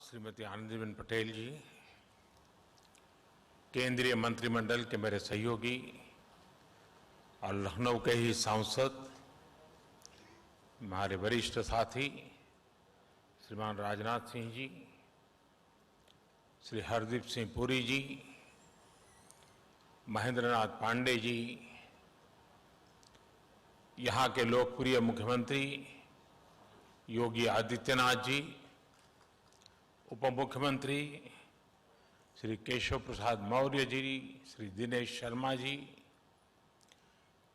श्रीमती आनंदीबेन पटेल जी, केंद्रीय मंत्रिमंडल के मेरे सहयोगी और लखनऊ के ही सांसद, हमारे वरिष्ठ साथी श्रीमान राजनाथ सिंह जी, श्री हरदीप सिंह पुरी जी, महेंद्र नाथ पांडे जी, यहाँ के लोकप्रिय मुख्यमंत्री योगी आदित्यनाथ जी, उप मुख्यमंत्री श्री केशव प्रसाद मौर्य जी, श्री दिनेश शर्मा जी,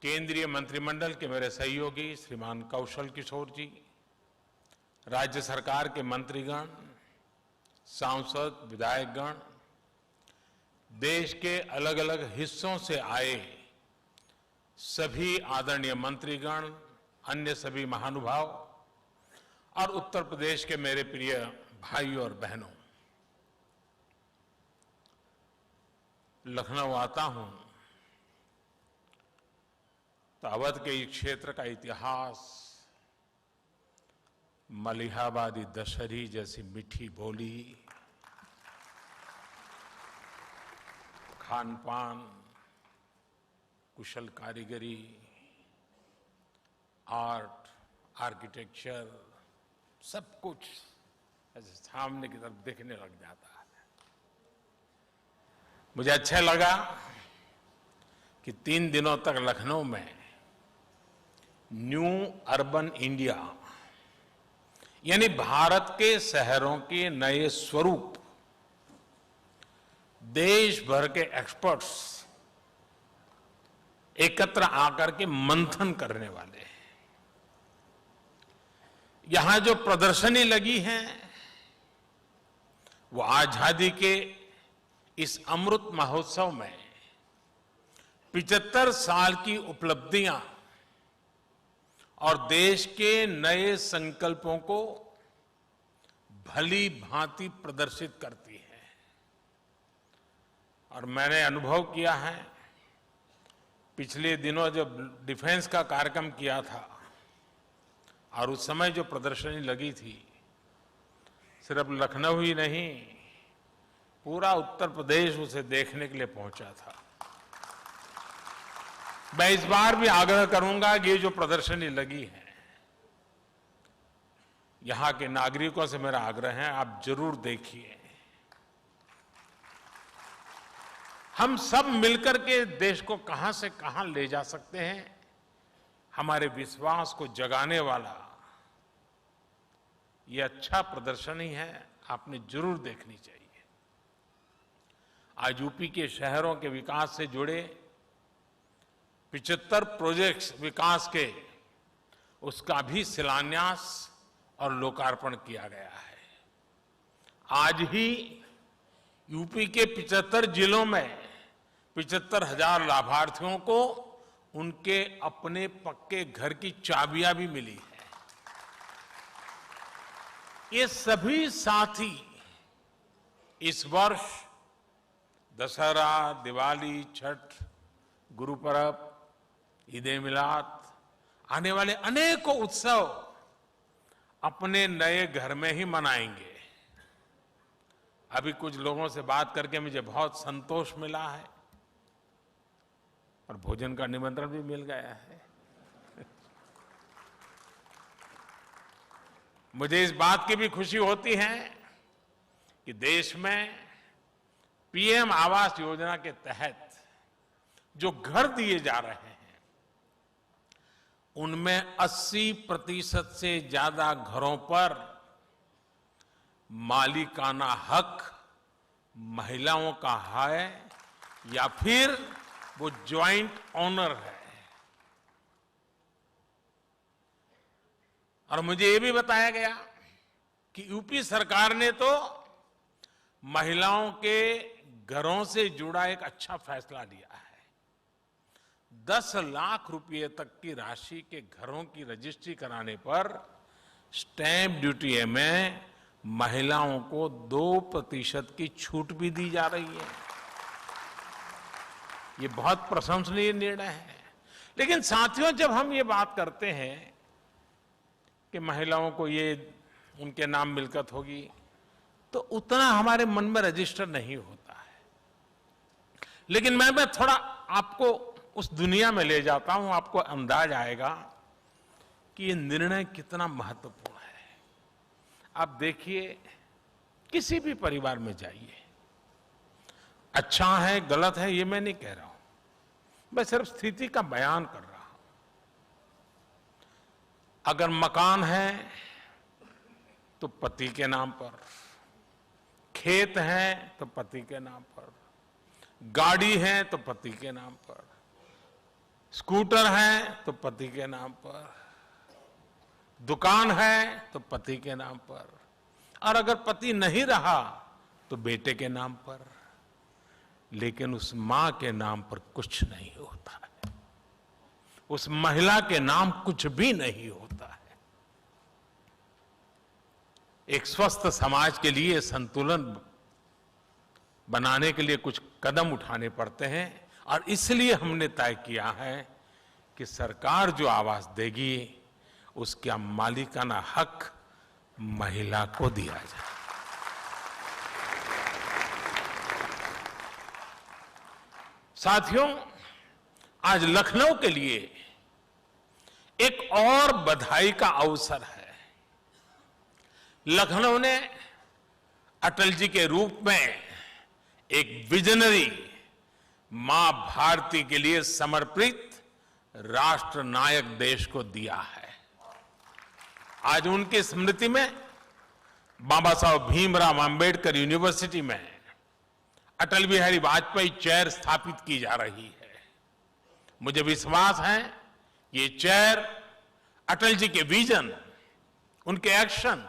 केंद्रीय मंत्रिमंडल के मेरे सहयोगी श्रीमान कौशल किशोर जी, राज्य सरकार के मंत्रीगण, सांसद, विधायकगण, देश के अलग अलग हिस्सों से आए सभी आदरणीय मंत्रीगण, अन्य सभी महानुभाव और उत्तर प्रदेश के मेरे प्रिय भाइयों और बहनों, लखनऊ आता हूं तो अवध के इस क्षेत्र का इतिहास, मलिहाबादी दशहरी जैसी मीठी बोली, खान पान, कुशल कारीगरी, आर्ट, आर्किटेक्चर, सब कुछ ऐसे सामने की तरफ देखने लग जाता है। मुझे अच्छा लगा कि 3 दिनों तक लखनऊ में न्यू अर्बन इंडिया यानी भारत के शहरों के नए स्वरूप देश भर के एक्सपर्ट्स एकत्र आकर के मंथन करने वाले हैं। यहां जो प्रदर्शनी लगी है वो आजादी के इस अमृत महोत्सव में 75 साल की उपलब्धियां और देश के नए संकल्पों को भली भांति प्रदर्शित करती है। और मैंने अनुभव किया है, पिछले दिनों जब डिफेंस का कार्यक्रम किया था और उस समय जो प्रदर्शनी लगी थी, सिर्फ लखनऊ ही नहीं, पूरा उत्तर प्रदेश उसे देखने के लिए पहुंचा था। मैं इस बार भी आग्रह करूंगा कि ये जो प्रदर्शनी लगी है, यहां के नागरिकों से मेरा आग्रह है, आप जरूर देखिए। हम सब मिलकर के देश को कहां से कहां ले जा सकते हैं, हमारे विश्वास को जगाने वाला ये अच्छा प्रदर्शनी है, आपने जरूर देखनी चाहिए। आज यूपी के शहरों के विकास से जुड़े 75 प्रोजेक्ट्स विकास के, उसका भी शिलान्यास और लोकार्पण किया गया है। आज ही यूपी के 75 जिलों में 75,000 लाभार्थियों को उनके अपने पक्के घर की चाबियां भी मिली है। ये सभी साथी इस वर्ष दशहरा, दिवाली, छठ, गुरु पर्व, ईद-ए-मिलाद, आने वाले अनेकों उत्सव अपने नए घर में ही मनाएंगे। अभी कुछ लोगों से बात करके मुझे बहुत संतोष मिला है और भोजन का निमंत्रण भी मिल गया है। मुझे इस बात की भी खुशी होती है कि देश में पीएम आवास योजना के तहत जो घर दिए जा रहे हैं, उनमें 80% से ज्यादा घरों पर मालिकाना हक महिलाओं का है या फिर वो ज्वाइंट ओनर है। और मुझे ये भी बताया गया कि यूपी सरकार ने तो महिलाओं के घरों से जुड़ा एक अच्छा फैसला लिया है। 10 लाख रुपए तक की राशि के घरों की रजिस्ट्री कराने पर स्टैंप ड्यूटी में महिलाओं को 2% की छूट भी दी जा रही है। ये बहुत प्रशंसनीय निर्णय है। लेकिन साथियों, जब हम ये बात करते हैं कि महिलाओं को ये उनके नाम मिल्कत होगी, तो उतना हमारे मन में रजिस्टर नहीं होता है। लेकिन मैं थोड़ा आपको उस दुनिया में ले जाता हूं, आपको अंदाज आएगा कि ये निर्णय कितना महत्वपूर्ण है। आप देखिए, किसी भी परिवार में जाइए, अच्छा है गलत है ये मैं नहीं कह रहा हूं, मैं सिर्फ स्थिति का बयान कर रहा हूं। अगर मकान है तो पति के नाम पर, खेत है तो पति के नाम पर, गाड़ी है तो पति के नाम पर, स्कूटर है तो पति के नाम पर, दुकान है तो पति के नाम पर, और अगर पति नहीं रहा तो बेटे के नाम पर। लेकिन उस मां के नाम पर कुछ नहीं होता है, उस महिला के नाम कुछ भी नहीं होता है। एक स्वस्थ समाज के लिए संतुलन बनाने के लिए कुछ कदम उठाने पड़ते हैं, और इसलिए हमने तय किया है कि सरकार जो आवास देगी उसका मालिकाना हक महिला को दिया जाए। साथियों, आज लखनऊ के लिए एक और बधाई का अवसर है। लखनऊ ने अटल जी के रूप में एक विजनरी मां भारती के लिए समर्पित राष्ट्र नायक देश को दिया है। आज उनकी स्मृति में बाबा साहब भीमराव अंबेडकर यूनिवर्सिटी में अटल बिहारी वाजपेयी चेयर स्थापित की जा रही है। मुझे विश्वास है ये चेयर अटल जी के विजन, उनके एक्शन,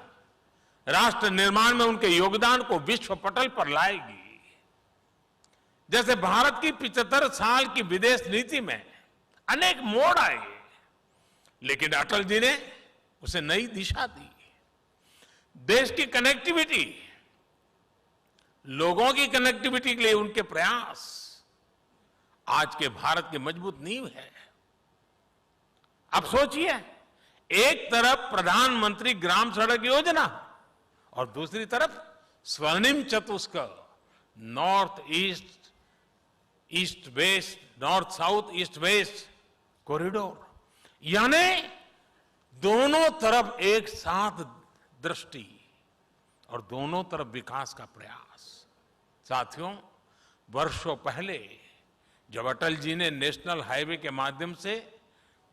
राष्ट्र निर्माण में उनके योगदान को विश्व पटल पर लाएगी। जैसे भारत की 75 साल की विदेश नीति में अनेक मोड़ आए, लेकिन अटल जी ने उसे नई दिशा दी। देश की कनेक्टिविटी, लोगों की कनेक्टिविटी के लिए उनके प्रयास आज के भारत की मजबूत नींव है। अब सोचिए, एक तरफ प्रधानमंत्री ग्राम सड़क योजना और दूसरी तरफ स्वर्णिम चतुष्क, north east, east west, north south, east west corridor, यानी दोनों तरफ एक साथ दृष्टि और दोनों तरफ विकास का प्रयास। साथियों, वर्षों पहले जब अटल जी ने नेशनल हाईवे के माध्यम से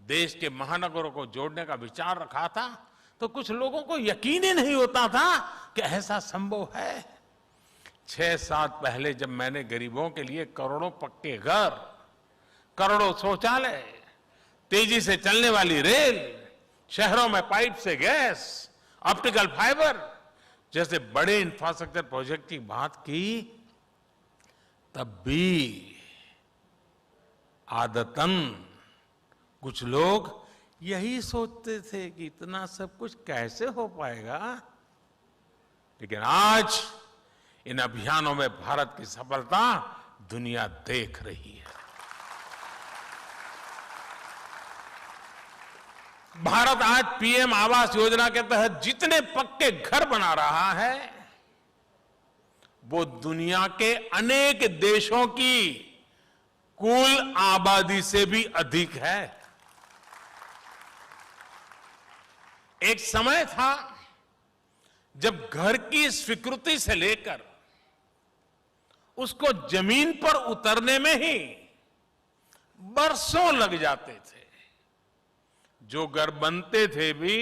देश के महानगरों को जोड़ने का विचार रखा था, तो कुछ लोगों को यकीन ही नहीं होता था कि ऐसा संभव है। 6-7 पहले जब मैंने गरीबों के लिए करोड़ों पक्के घर, करोड़ों शौचालय, तेजी से चलने वाली रेल, शहरों में पाइप से गैस, ऑप्टिकल फाइबर जैसे बड़े इंफ्रास्ट्रक्चर प्रोजेक्ट की बात की, तब भी आदतन कुछ लोग यही सोचते थे कि इतना सब कुछ कैसे हो पाएगा। लेकिन आज इन अभियानों में भारत की सफलता दुनिया देख रही है। भारत आज पीएम आवास योजना के तहत जितने पक्के घर बना रहा है, वो दुनिया के अनेक देशों की कुल आबादी से भी अधिक है। एक समय था जब घर की स्वीकृति से लेकर उसको जमीन पर उतरने में ही बरसों लग जाते थे। जो घर बनते थे भी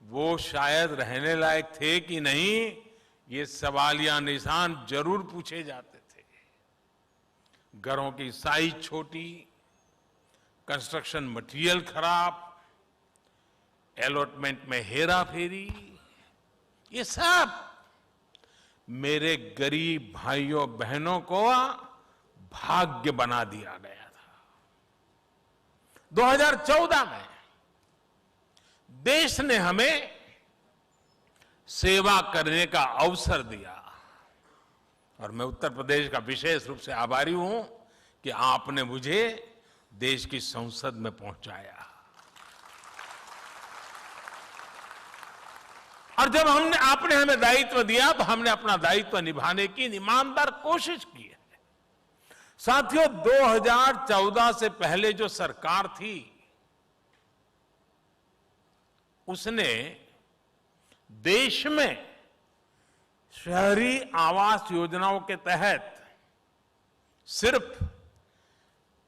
वो शायद रहने लायक थे कि नहीं, ये सवालिया निशान जरूर पूछे जाते थे। घरों की साइज छोटी, कंस्ट्रक्शन मटेरियल खराब, अलॉटमेंट में हेरा फेरी, ये सब मेरे गरीब भाइयों बहनों को भाग्य बना दिया गया था। 2014 में देश ने हमें सेवा करने का अवसर दिया और मैं उत्तर प्रदेश का विशेष रूप से आभारी हूं कि आपने मुझे देश की संसद में पहुंचाया। 2014 में देश ने हमें सेवा करने का अवसर दिया और मैं उत्तर प्रदेश का विशेष रूप से आभारी हूं कि आपने मुझे देश की संसद में पहुंचाया। 2014 में देश ने हमें सेवा करने का अवसर दिया और मैं उत्तर प्रदेश का विशेष रूप से आभारी हूं कि आपने मुझे देश की संसद में पहुंचाया। और जब आपने हमें दायित्व दिया तो हमने अपना दायित्व निभाने की ईमानदार कोशिश की है। साथियों, 2014 से पहले जो सरकार थी उसने देश में शहरी आवास योजनाओं के तहत सिर्फ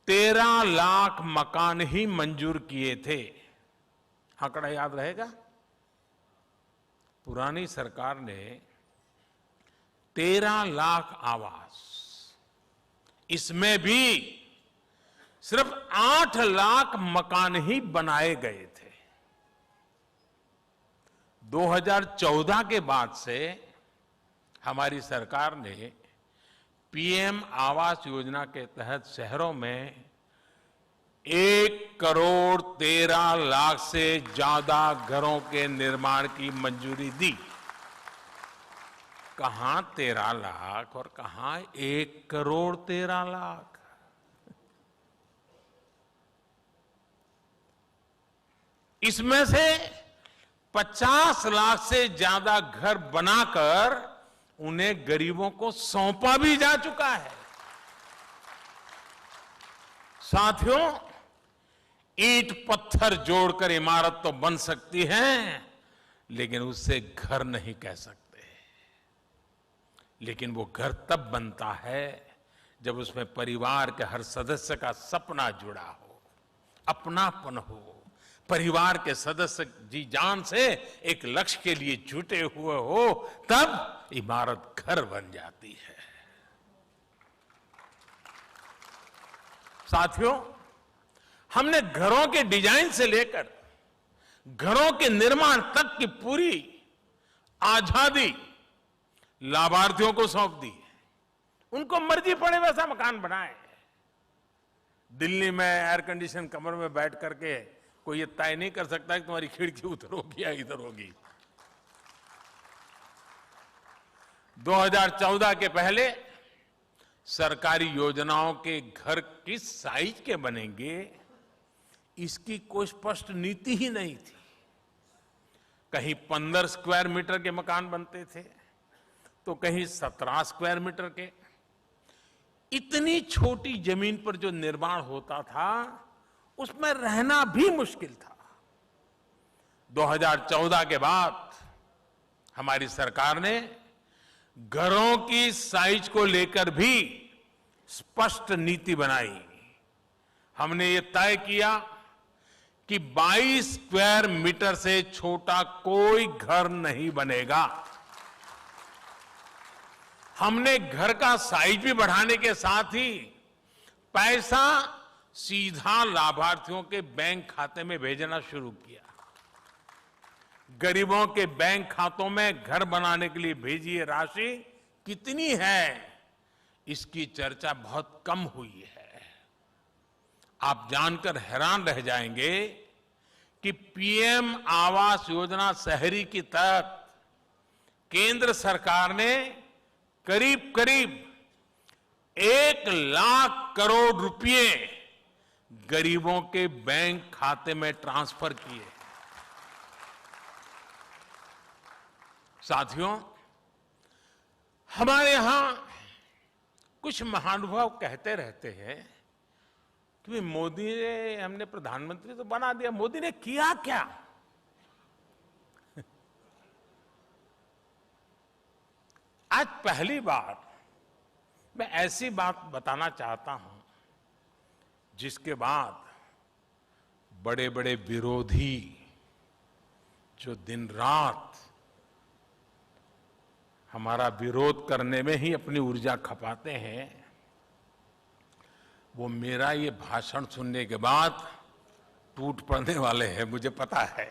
13 लाख मकान ही मंजूर किए थे। आंकड़ा याद रहेगा? पुरानी सरकार ने 13 लाख आवास, इसमें भी सिर्फ 8 लाख मकान ही बनाए गए थे। 2014 के बाद से हमारी सरकार ने पीएम आवास योजना के तहत शहरों में 1,13,00,000 से ज्यादा घरों के निर्माण की मंजूरी दी। कहां 13 लाख और कहां 1,13,00,000। इसमें से 50 लाख से ज्यादा घर बनाकर उन्हें गरीबों को सौंपा भी जा चुका है। साथियों, ईंट पत्थर जोड़कर इमारत तो बन सकती है, लेकिन उससे घर नहीं कह सकते। लेकिन वो घर तब बनता है जब उसमें परिवार के हर सदस्य का सपना जुड़ा हो, अपनापन हो, परिवार के सदस्य जी जान से एक लक्ष्य के लिए जुटे हुए हो, तब इमारत घर बन जाती है। साथियों, हमने घरों के डिजाइन से लेकर घरों के निर्माण तक की पूरी आजादी लाभार्थियों को सौंप दी। उनको मर्जी पड़े वैसा मकान बनाए। दिल्ली में एयर कंडीशन कमरे में बैठ करके कोई ये तय नहीं कर सकता कि तुम्हारी खिड़की उधर होगी या इधर होगी। 2014 के पहले सरकारी योजनाओं के घर किस साइज के बनेंगे, इसकी कोई स्पष्ट नीति ही नहीं थी। कहीं 15 स्क्वायर मीटर के मकान बनते थे तो कहीं 17 स्क्वायर मीटर के। इतनी छोटी जमीन पर जो निर्माण होता था उसमें रहना भी मुश्किल था। 2014 के बाद हमारी सरकार ने घरों की साइज को लेकर भी स्पष्ट नीति बनाई। हमने ये तय किया कि 22 स्क्वायर मीटर से छोटा कोई घर नहीं बनेगा। हमने घर का साइज भी बढ़ाने के साथ ही पैसा सीधा लाभार्थियों के बैंक खाते में भेजना शुरू किया। गरीबों के बैंक खातों में घर बनाने के लिए भेजी ये राशि कितनी है, इसकी चर्चा बहुत कम हुई है। आप जानकर हैरान रह जाएंगे कि पीएम आवास योजना शहरी के तहत केंद्र सरकार ने करीब करीब 1 लाख करोड़ रुपए गरीबों के बैंक खाते में ट्रांसफर किए। साथियों, हमारे यहां कुछ महानुभाव कहते रहते हैं कि मोदी ने, हमने प्रधानमंत्री तो बना दिया, मोदी ने किया क्या? आज पहली बार मैं ऐसी बात बताना चाहता हूं जिसके बाद बड़े बड़े विरोधी जो दिन रात हमारा विरोध करने में ही अपनी ऊर्जा खपाते हैं, वो मेरा ये भाषण सुनने के बाद टूट पड़ने वाले हैं, मुझे पता है।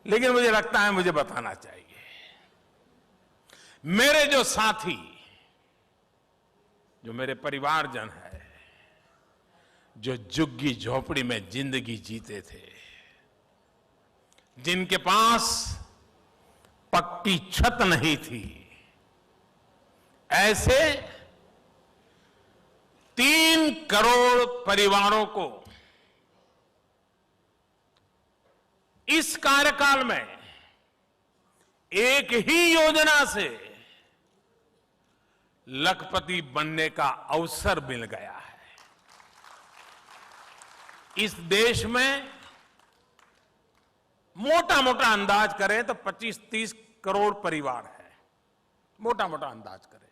लेकिन मुझे लगता है मुझे बताना चाहिए। मेरे जो साथी, जो मेरे परिवारजन है, जो झुग्गी झोपड़ी में जिंदगी जीते थे, जिनके पास पक्की छत नहीं थी, ऐसे 3 करोड़ परिवारों को इस कार्यकाल में एक ही योजना से लखपति बनने का अवसर मिल गया है। इस देश में मोटा मोटा अंदाज करें तो 25-30 करोड़ परिवार है, मोटा मोटा अंदाज करें।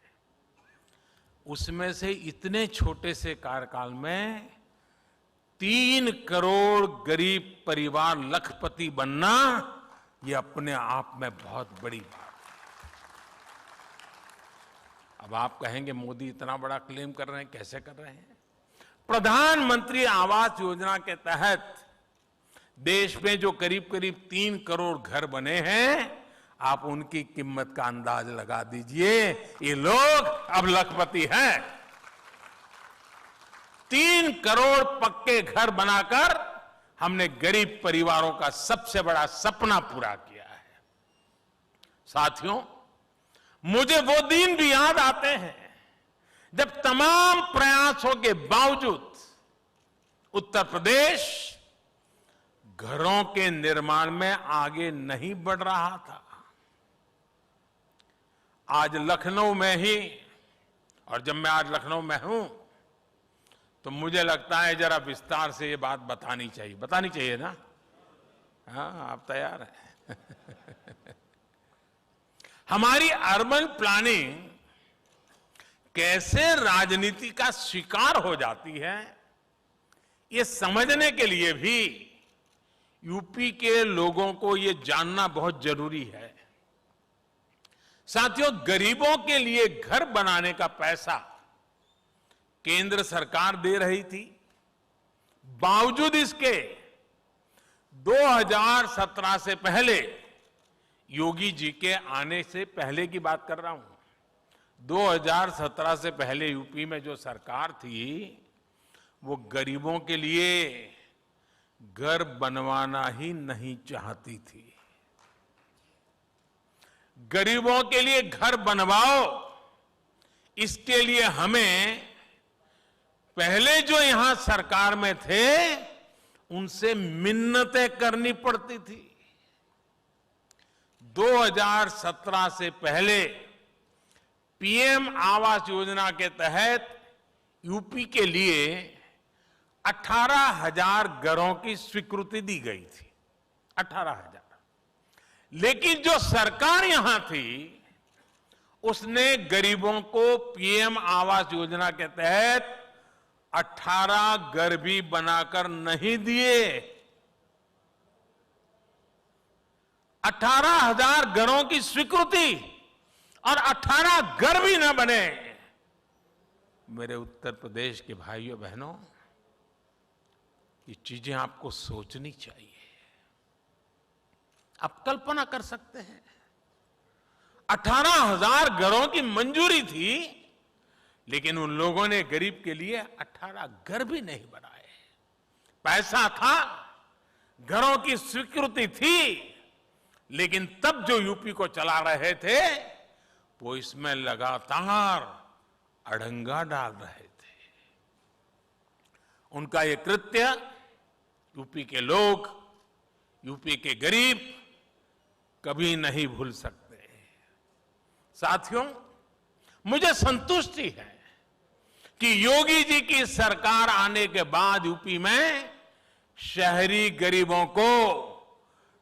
उसमें से इतने छोटे से कार्यकाल में 3 करोड़ गरीब परिवार लखपति बनना, यह अपने आप में बहुत बड़ी बात है। अब आप कहेंगे मोदी इतना बड़ा क्लेम कर रहे हैं, कैसे कर रहे हैं? प्रधानमंत्री आवास योजना के तहत देश में जो करीब करीब 3 करोड़ घर बने हैं, आप उनकी कीमत का अंदाज लगा दीजिए। ये लोग अब लखपति हैं। 3 करोड़ पक्के घर बनाकर हमने गरीब परिवारों का सबसे बड़ा सपना पूरा किया है। साथियों, मुझे वो दिन भी याद आते हैं जब तमाम प्रयासों के बावजूद उत्तर प्रदेश घरों के निर्माण में आगे नहीं बढ़ रहा था। आज लखनऊ में ही, और जब मैं आज लखनऊ में हूं तो मुझे लगता है जरा विस्तार से ये बात बतानी चाहिए ना? हाँ, आप तैयार हैं? हमारी अर्बन प्लानिंग कैसे राजनीति का शिकार हो जाती है, ये समझने के लिए भी यूपी के लोगों को ये जानना बहुत जरूरी है। साथियों, गरीबों के लिए घर बनाने का पैसा केंद्र सरकार दे रही थी। बावजूद इसके 2017 से पहले, योगी जी के आने से पहले की बात कर रहा हूं, 2017 से पहले यूपी में जो सरकार थी वो गरीबों के लिए घर बनवाना ही नहीं चाहती थी। गरीबों के लिए घर बनवाओ, इसके लिए हमें पहले जो यहां सरकार में थे उनसे मिन्नतें करनी पड़ती थी। 2017 से पहले पीएम आवास योजना के तहत यूपी के लिए 18,000 घरों की स्वीकृति दी गई थी। 18,000। लेकिन जो सरकार यहां थी उसने गरीबों को पीएम आवास योजना के तहत 18 घर भी बनाकर नहीं दिए। 18,000 घरों की स्वीकृति और 18 घर भी न बने। मेरे उत्तर प्रदेश के भाइयों बहनों, ये चीजें आपको सोचनी चाहिए। आप कल्पना कर सकते हैं, 18,000 घरों की मंजूरी थी, लेकिन उन लोगों ने गरीब के लिए 18 घर भी नहीं बनाए। पैसा था, घरों की स्वीकृति थी, लेकिन तब जो यूपी को चला रहे थे वो इसमें लगातार अड़ंगा डाल रहे थे। उनका ये कृत्य यूपी के लोग, यूपी के गरीब कभी नहीं भूल सकते। साथियों, मुझे संतुष्टि है कि योगी जी की सरकार आने के बाद यूपी में शहरी गरीबों को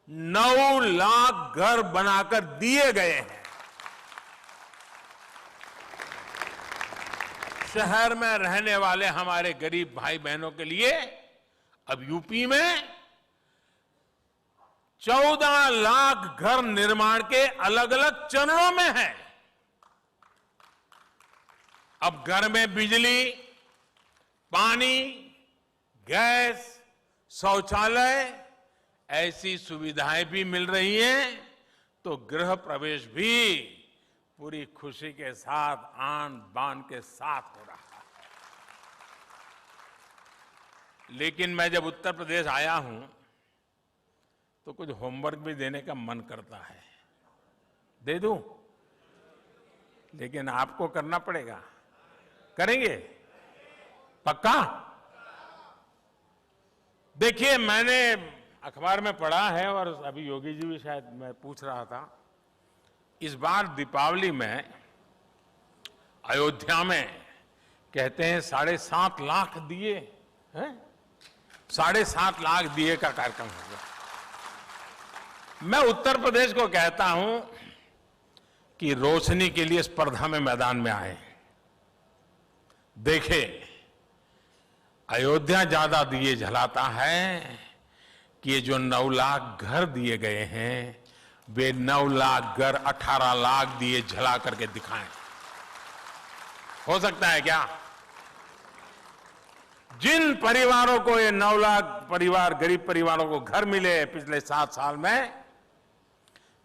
9 लाख घर बनाकर दिए गए हैं। शहर में रहने वाले हमारे गरीब भाई बहनों के लिए अब यूपी में 14 लाख घर निर्माण के अलग अलग चरणों में है। अब घर में बिजली, पानी, गैस, शौचालय ऐसी सुविधाएं भी मिल रही हैं, तो गृह प्रवेश भी पूरी खुशी के साथ, आन बान के साथ हो रहा है। लेकिन मैं जब उत्तर प्रदेश आया हूं तो कुछ होमवर्क भी देने का मन करता है। दे दूं? लेकिन आपको करना पड़ेगा। करेंगे? पक्का? देखिए, मैंने अखबार में पढ़ा है और अभी योगी जी भी शायद मैं पूछ रहा था, इस बार दीपावली में अयोध्या में कहते हैं 7.5 लाख दिए हैं, 7.5 लाख दिए का कार्यक्रम होगा। मैं उत्तर प्रदेश को कहता हूं कि रोशनी के लिए स्पर्धा में मैदान में आए। देखें, अयोध्या ज्यादा दिए जलाता है कि ये जो 9 लाख घर दिए गए हैं, वे 9 लाख घर 18 लाख दिए जला करके दिखाएं। हो सकता है क्या? जिन परिवारों को ये 9 लाख परिवार, गरीब परिवारों को घर मिले पिछले 7 साल में,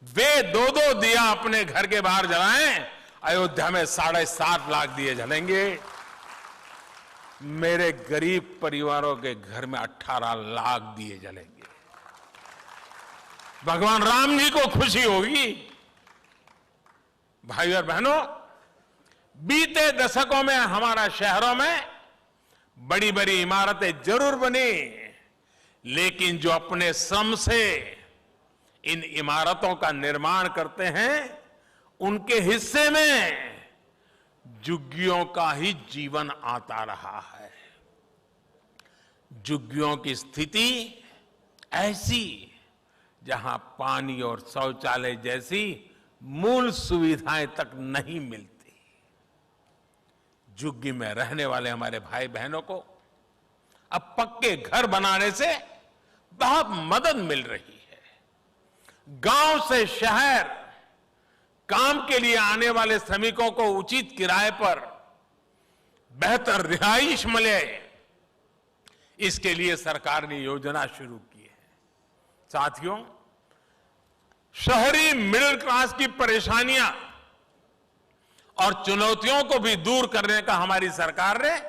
वे 2-2 दिया अपने घर के बाहर जलाएं। अयोध्या में 7.5 लाख दिए जलेंगे। मेरे गरीब परिवारों के घर में 18 लाख दिए जलेंगे। भगवान राम जी को खुशी होगी। भाई और बहनों, बीते दशकों में हमारा शहरों में बड़ी बड़ी इमारतें जरूर बनी, लेकिन जो अपने श्रम से इन इमारतों का निर्माण करते हैं, उनके हिस्से में झुग्गियों का ही जीवन आता रहा है। झुग्गियों की स्थिति ऐसी जहां पानी और शौचालय जैसी मूल सुविधाएं तक नहीं मिलती। झुग्गी में रहने वाले हमारे भाई बहनों को अब पक्के घर बनाने से बहुत मदद मिल रही है। गांव से शहर काम के लिए आने वाले श्रमिकों को उचित किराए पर बेहतर रिहाइश मिले, इसके लिए सरकार ने योजना शुरू की है। साथियों, शहरी मिडिल क्लास की परेशानियां और चुनौतियों को भी दूर करने का हमारी सरकार ने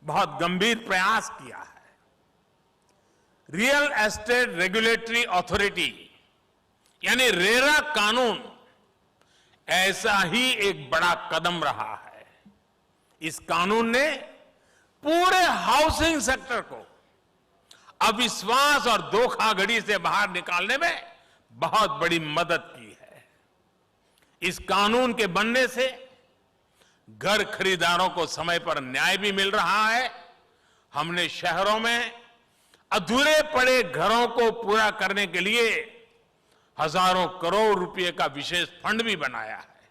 बहुत गंभीर प्रयास किया है। रियल एस्टेट रेगुलेटरी अथॉरिटी यानी रेरा कानून ऐसा ही एक बड़ा कदम रहा है। इस कानून ने पूरे हाउसिंग सेक्टर को अविश्वास और धोखाधड़ी से बाहर निकालने में बहुत बड़ी मदद की है। इस कानून के बनने से घर खरीदारों को समय पर न्याय भी मिल रहा है। हमने शहरों में अधूरे पड़े घरों को पूरा करने के लिए हजारों करोड़ रुपए का विशेष फंड भी बनाया है।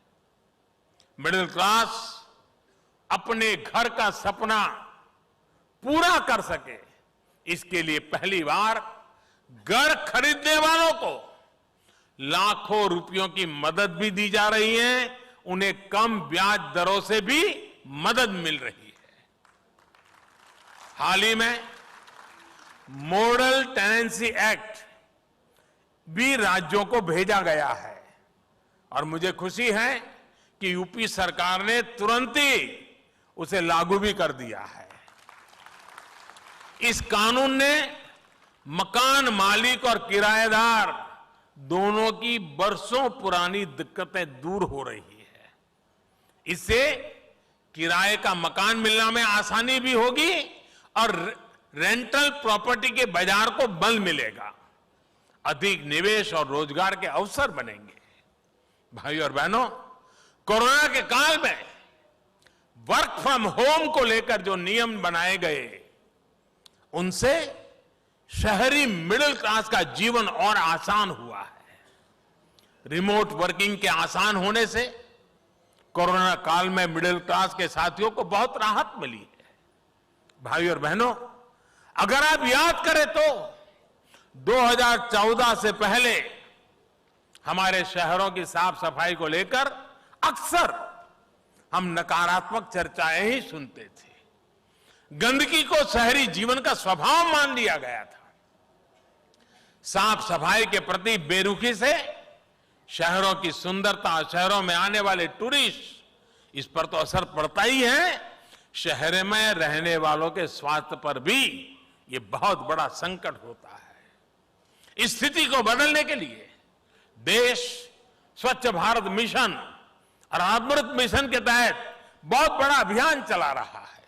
मिडिल क्लास अपने घर का सपना पूरा कर सके, इसके लिए पहली बार घर खरीदने वालों को लाखों रुपयों की मदद भी दी जा रही है। उन्हें कम ब्याज दरों से भी मदद मिल रही है। हाल ही में मॉडल टेनेंसी एक्ट भी राज्यों को भेजा गया है और मुझे खुशी है कि यूपी सरकार ने तुरंत ही उसे लागू भी कर दिया है। इस कानून ने मकान मालिक और किराएदार दोनों की बरसों पुरानी दिक्कतें दूर हो रही है। इससे किराए का मकान मिलने में आसानी भी होगी और रेंटल प्रॉपर्टी के बाजार को बल मिलेगा। अधिक निवेश और रोजगार के अवसर बनेंगे। भाई और बहनों, कोरोना के काल में वर्क फ्रॉम होम को लेकर जो नियम बनाए गए, उनसे शहरी मिडिल क्लास का जीवन और आसान हुआ है। रिमोट वर्किंग के आसान होने से कोरोना काल में मिडिल क्लास के साथियों को बहुत राहत मिली है। भाई और बहनों, अगर आप याद करें तो 2014 से पहले हमारे शहरों की साफ सफाई को लेकर अक्सर हम नकारात्मक चर्चाएं ही सुनते थे। गंदगी को शहरी जीवन का स्वभाव मान लिया गया था। साफ सफाई के प्रति बेरुखी से शहरों की सुंदरता, शहरों में आने वाले टूरिस्ट, इस पर तो असर पड़ता ही है। शहर में रहने वालों के स्वास्थ्य पर भी ये बहुत बड़ा संकट होता है। इस स्थिति को बदलने के लिए देश स्वच्छ भारत मिशन और अमृत मिशन के तहत बहुत बड़ा अभियान चला रहा है।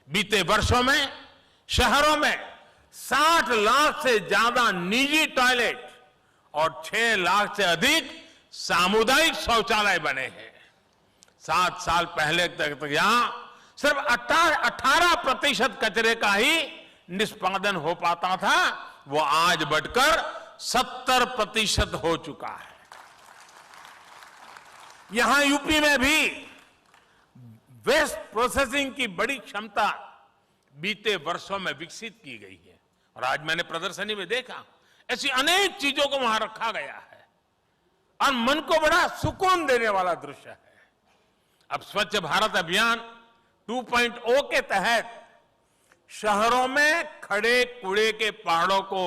बीते वर्षों में शहरों में 60 लाख से ज्यादा निजी टॉयलेट और 6 लाख से अधिक सामुदायिक शौचालय बने हैं। 7 साल पहले तक यहां सिर्फ 18% कचरे का ही निष्पादन हो पाता था, वो आज बढ़कर 70% हो चुका है। यहां यूपी में भी वेस्ट प्रोसेसिंग की बड़ी क्षमता बीते वर्षों में विकसित की गई है और आज मैंने प्रदर्शनी में देखा ऐसी अनेक चीजों को वहां रखा गया है और मन को बड़ा सुकून देने वाला दृश्य है। अब स्वच्छ भारत अभियान 2.0 के तहत शहरों में खड़े कूड़े के पहाड़ों को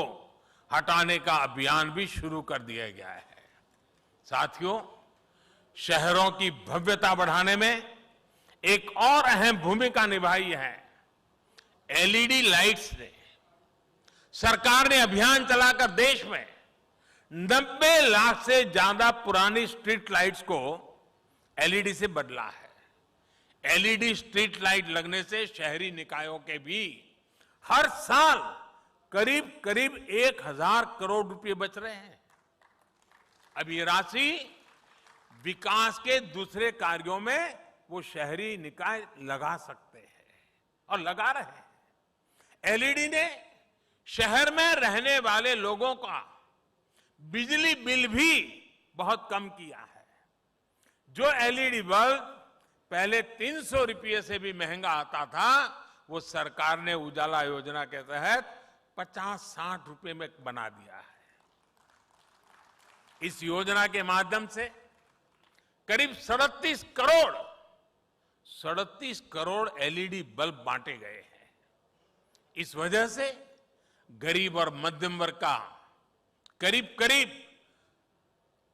हटाने का अभियान भी शुरू कर दिया गया है। साथियों, शहरों की भव्यता बढ़ाने में एक और अहम भूमिका निभाई है एलईडी लाइट्स ने। सरकार ने अभियान चलाकर देश में 90 लाख से ज्यादा पुरानी स्ट्रीट लाइट्स को एलईडी से बदला है। एलईडी स्ट्रीट लाइट लगने से शहरी निकायों के भी हर साल करीब करीब 1000 करोड़ रुपए बच रहे हैं। अब ये राशि विकास के दूसरे कार्यों में वो शहरी निकाय लगा सकते हैं और लगा रहे हैं। एलईडी ने शहर में रहने वाले लोगों का बिजली बिल भी बहुत कम किया है। जो एलईडी बल्ब पहले 300 रुपये से भी महंगा आता था, वो सरकार ने उजाला योजना के तहत 50-60 रुपये में बना दिया है। इस योजना के माध्यम से करीब 37 करोड़ एलईडी बल्ब बांटे गए हैं। इस वजह से गरीब और मध्यम वर्ग का करीब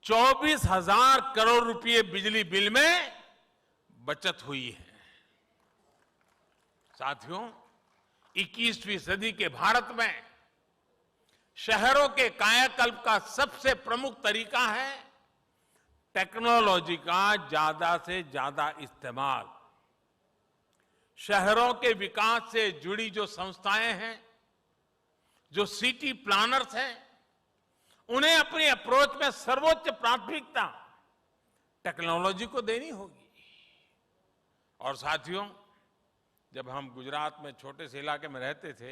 24,000 करोड़ रुपए बिजली बिल में बचत हुई है। साथियों, 21वीं सदी के भारत में शहरों के कायाकल्प का सबसे प्रमुख तरीका है टेक्नोलॉजी का ज्यादा से ज्यादा इस्तेमाल। शहरों के विकास से जुड़ी जो संस्थाएं हैं, जो सिटी प्लानर्स हैं, उन्हें अपनी अप्रोच में सर्वोच्च प्राथमिकता टेक्नोलॉजी को देनी होगी। और साथियों, जब हम गुजरात में छोटे से इलाके में रहते थे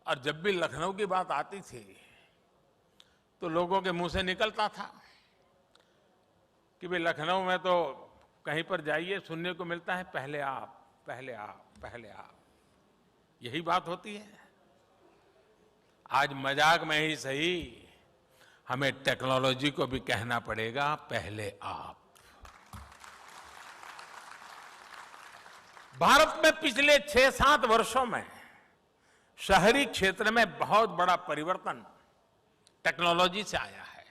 और जब भी लखनऊ की बात आती थी तो लोगों के मुंह से निकलता था कि भाई लखनऊ में तो कहीं पर जाइए सुनने को मिलता है पहले आप, पहले आप, पहले आप। यही बात होती है। आज मजाक में ही सही, हमें टेक्नोलॉजी को भी कहना पड़ेगा पहले आप। भारत में पिछले 6-7 वर्षों में शहरी क्षेत्र में बहुत बड़ा परिवर्तन टेक्नोलॉजी से आया है।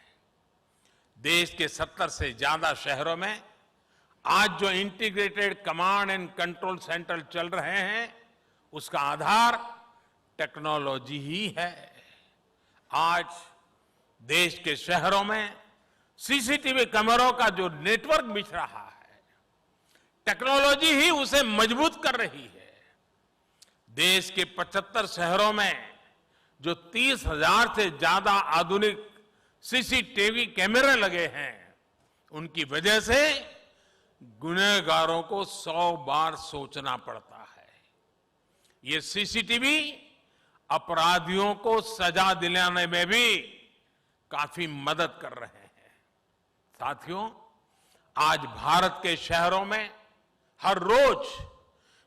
देश के 70 से ज्यादा शहरों में आज जो integrated command and control centre चल रहे हैं, उसका आधार टेक्नोलॉजी ही है। आज देश के शहरों में सीसीटीवी कैमरों का जो नेटवर्क बिछ रहा है, टेक्नोलॉजी ही उसे मजबूत कर रही है। देश के 75 शहरों में जो 30,000 से ज्यादा आधुनिक सीसीटीवी कैमरे लगे हैं, उनकी वजह से गुनहगारों को 100 बार सोचना पड़ता है। ये सीसीटीवी अपराधियों को सजा दिलाने में भी काफी मदद कर रहे हैं। साथियों, आज भारत के शहरों में हर रोज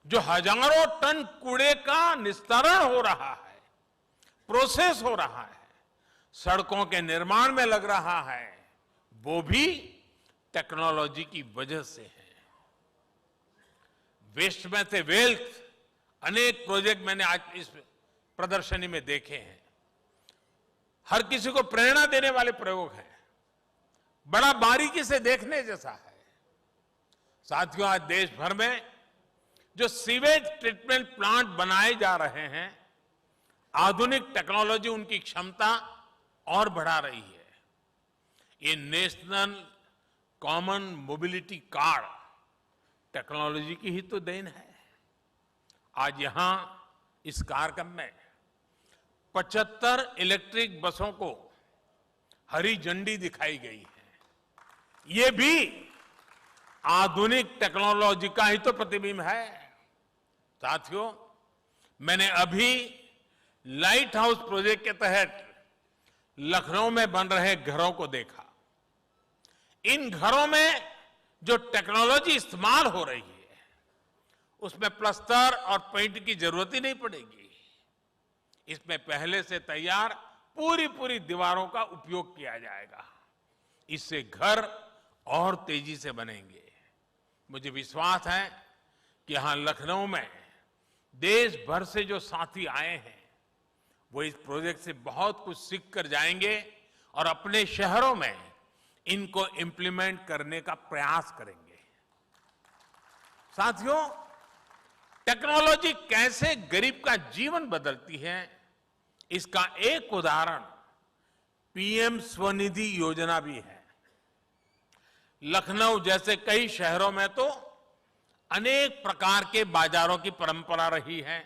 जो हजारों टन कूड़े का निस्तारण हो रहा है, प्रोसेस हो रहा है, सड़कों के निर्माण में लग रहा है, वो भी टेक्नोलॉजी की वजह से है। वेस्ट में से वेल्थ अनेक प्रोजेक्ट मैंने आज इस प्रदर्शनी में देखे हैं। हर किसी को प्रेरणा देने वाले प्रयोग हैं, बड़ा बारीकी से देखने जैसा है। साथियों, आज देश भर में जो सीवेज ट्रीटमेंट प्लांट बनाए जा रहे हैं, आधुनिक टेक्नोलॉजी उनकी क्षमता और बढ़ा रही है। ये national common mobility card technology की ही तो देन है। आज यहां इस कार्यक्रम में 75 इलेक्ट्रिक बसों को हरी झंडी दिखाई गई है। ये भी आधुनिक टेक्नोलॉजी का ही तो प्रतिबिंब है। साथियों, मैंने अभी लाइट हाउस प्रोजेक्ट के तहत लखनऊ में बन रहे घरों को देखा। इन घरों में जो टेक्नोलॉजी इस्तेमाल हो रही है उसमें प्लास्टर और पेंट की जरूरत ही नहीं पड़ेगी। इसमें पहले से तैयार पूरी दीवारों का उपयोग किया जाएगा। इससे घर और तेजी से बनेंगे। मुझे विश्वास है कि यहां लखनऊ में देश भर से जो साथी आए हैं वो इस प्रोजेक्ट से बहुत कुछ सीख कर जाएंगे और अपने शहरों में इनको इंप्लीमेंट करने का प्रयास करेंगे। साथियों, टेक्नोलॉजी कैसे गरीब का जीवन बदलती है, इसका एक उदाहरण पीएम स्वनिधि योजना भी है। लखनऊ जैसे कई शहरों में तो अनेक प्रकार के बाजारों की परंपरा रही है।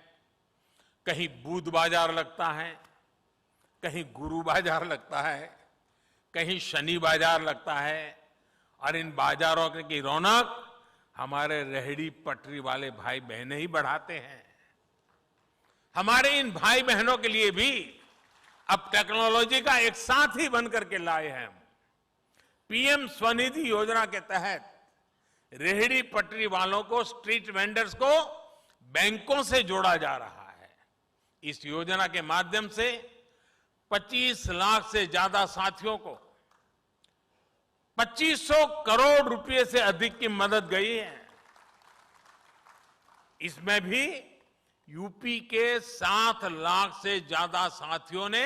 कहीं बुध बाजार लगता है, कहीं गुरु बाजार लगता है, कहीं शनि बाजार लगता है और इन बाजारों की रौनक हमारे रेहड़ी पटरी वाले भाई बहनें ही बढ़ाते हैं। हमारे इन भाई बहनों के लिए भी अब टेक्नोलॉजी का एक साथी बनकर के लाए हैं। पीएम स्वनिधि योजना के तहत रेहड़ी पटरी वालों को, स्ट्रीट वेंडर्स को बैंकों से जोड़ा जा रहा है। इस योजना के माध्यम से 25 लाख से ज्यादा साथियों को 2500 करोड़ रुपए से अधिक की मदद गई है। इसमें भी यूपी के 7 लाख से ज्यादा साथियों ने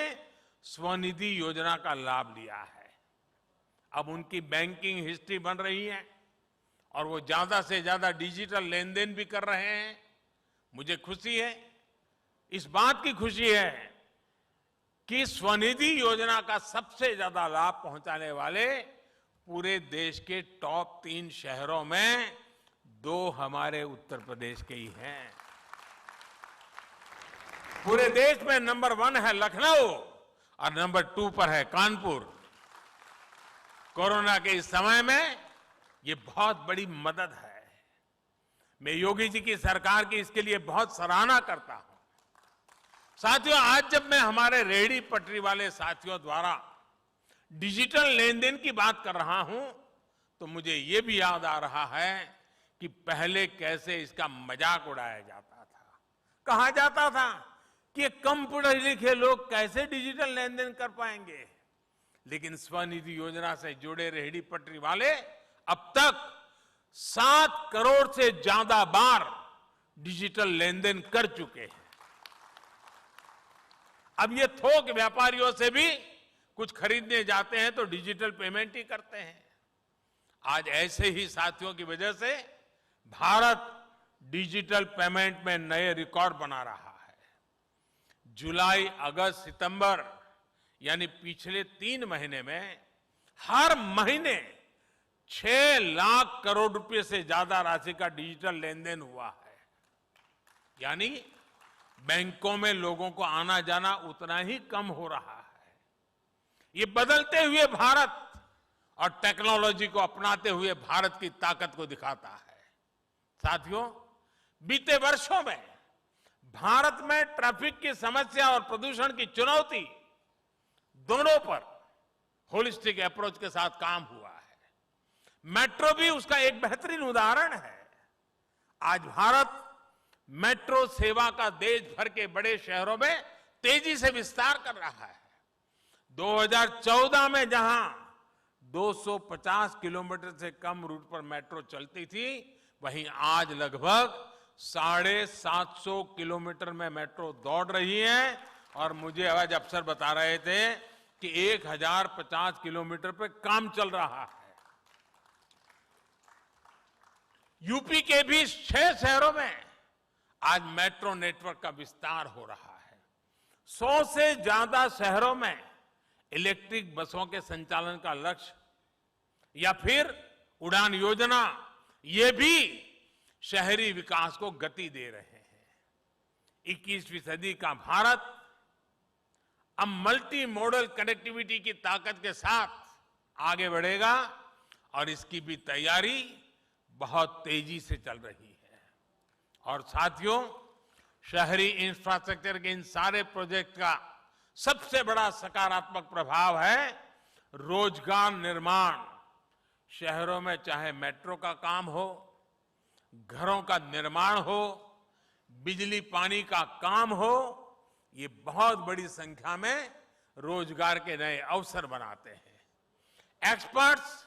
स्वनिधि योजना का लाभ लिया है। अब उनकी बैंकिंग हिस्ट्री बन रही है और वो ज्यादा से ज्यादा डिजिटल लेन देन भी कर रहे हैं। मुझे खुशी है, इस बात की खुशी है कि स्वनिधि योजना का सबसे ज्यादा लाभ पहुंचाने वाले पूरे देश के टॉप 3 शहरों में 2 हमारे उत्तर प्रदेश के ही हैं। पूरे देश में नंबर 1 है लखनऊ और नंबर 2 पर है कानपुर। कोरोना के इस समय में ये बहुत बड़ी मदद है। मैं योगी जी की सरकार की इसके लिए बहुत सराहना करता हूं। साथियों, आज जब मैं हमारे रेहड़ी पटरी वाले साथियों द्वारा डिजिटल लेन देन की बात कर रहा हूं तो मुझे ये भी याद आ रहा है कि पहले कैसे इसका मजाक उड़ाया जाता था। कहा जाता था कि कम पढ़े लिखे लोग कैसे डिजिटल लेन देन कर पाएंगे। लेकिन स्वनिधि योजना से जुड़े रेहड़ी पटरी वाले अब तक 7 करोड़ से ज्यादा बार डिजिटल लेन देन कर चुके हैं। अब ये थोक व्यापारियों से भी कुछ खरीदने जाते हैं तो डिजिटल पेमेंट ही करते हैं। आज ऐसे ही साथियों की वजह से भारत डिजिटल पेमेंट में नए रिकॉर्ड बना रहा है। जुलाई, अगस्त, सितंबर यानी पिछले 3 महीने में हर महीने 6 लाख करोड़ रुपए से ज्यादा राशि का डिजिटल लेन देन हुआ है। यानी बैंकों में लोगों को आना जाना उतना ही कम हो रहा है। ये बदलते हुए भारत और टेक्नोलॉजी को अपनाते हुए भारत की ताकत को दिखाता है। साथियों, बीते वर्षों में भारत में ट्रैफिक की समस्या और प्रदूषण की चुनौती दोनों पर होलिस्टिक अप्रोच के साथ काम हुआ है। मेट्रो भी उसका एक बेहतरीन उदाहरण है। आज भारत मेट्रो सेवा का देश भर के बड़े शहरों में तेजी से विस्तार कर रहा है। 2014 में जहां 250 किलोमीटर से कम रूट पर मेट्रो चलती थी, वहीं आज लगभग 750 किलोमीटर में मेट्रो दौड़ रही है। और मुझे आज अफसर बता रहे थे कि 1050 किलोमीटर पे काम चल रहा है। यूपी के भी 6 शहरों में आज मेट्रो नेटवर्क का विस्तार हो रहा है। 100 से ज्यादा शहरों में इलेक्ट्रिक बसों के संचालन का लक्ष्य या फिर उड़ान योजना, ये भी शहरी विकास को गति दे रहे हैं। 21वीं सदी का भारत अब मल्टी मॉडल कनेक्टिविटी की ताकत के साथ आगे बढ़ेगा और इसकी भी तैयारी बहुत तेजी से चल रही है। और साथियों, शहरी इंफ्रास्ट्रक्चर के इन सारे प्रोजेक्ट का सबसे बड़ा सकारात्मक प्रभाव है रोजगार निर्माण। शहरों में चाहे मेट्रो का काम हो, घरों का निर्माण हो, बिजली पानी का काम हो, ये बहुत बड़ी संख्या में रोजगार के नए अवसर बनाते हैं। एक्सपर्ट्स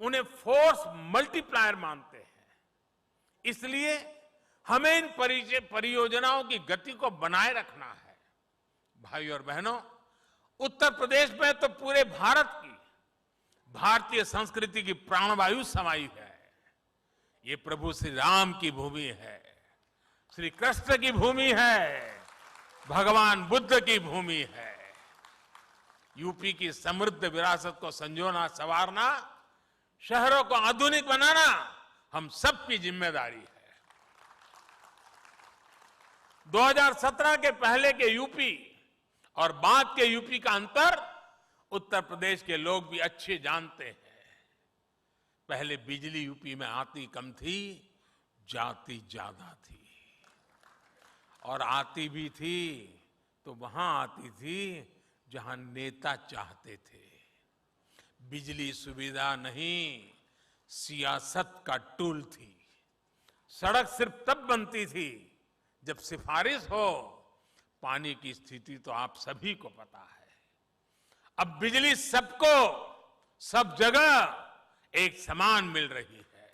उन्हें फोर्स मल्टीप्लायर मानते हैं। इसलिए हमें इन परियोजनाओं की गति को बनाए रखना है। भाई और बहनों, उत्तर प्रदेश में तो पूरे भारत की भारतीय संस्कृति की प्राणवायु समाई है। ये प्रभु श्री राम की भूमि है, श्री कृष्ण की भूमि है, भगवान बुद्ध की भूमि है। यूपी की समृद्ध विरासत को संजोना, संवारना, शहरों को आधुनिक बनाना हम सबकी जिम्मेदारी है। 2017 के पहले के यूपी और बाद के यूपी का अंतर उत्तर प्रदेश के लोग भी अच्छे जानते हैं। पहले बिजली यूपी में आती कम थी, जाती ज्यादा थी, और आती भी थी तो वहां आती थी जहां नेता चाहते थे। बिजली सुविधा नहीं, सियासत का टूल थी। सड़क सिर्फ तब बनती थी जब सिफारिश हो। पानी की स्थिति तो आप सभी को पता है। अब बिजली सबको, सब जगह एक समान मिल रही है।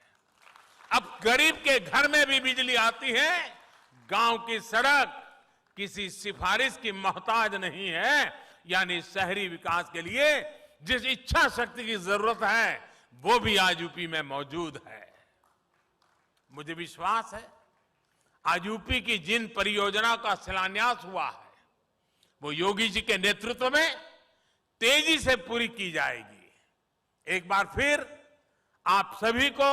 अब गरीब के घर में भी बिजली आती है। गांव की सड़क किसी सिफारिश की मोहताज नहीं है। यानी शहरी विकास के लिए जिस इच्छा शक्ति की जरूरत है वो भी आज यूपी में मौजूद है। मुझे विश्वास है आज यूपी की जिन परियोजना का शिलान्यास हुआ है वो योगी जी के नेतृत्व में तेजी से पूरी की जाएगी। एक बार फिर आप सभी को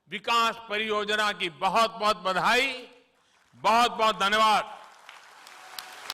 विकास परियोजना की बहुत बहुत बधाई, बहुत बहुत धन्यवाद।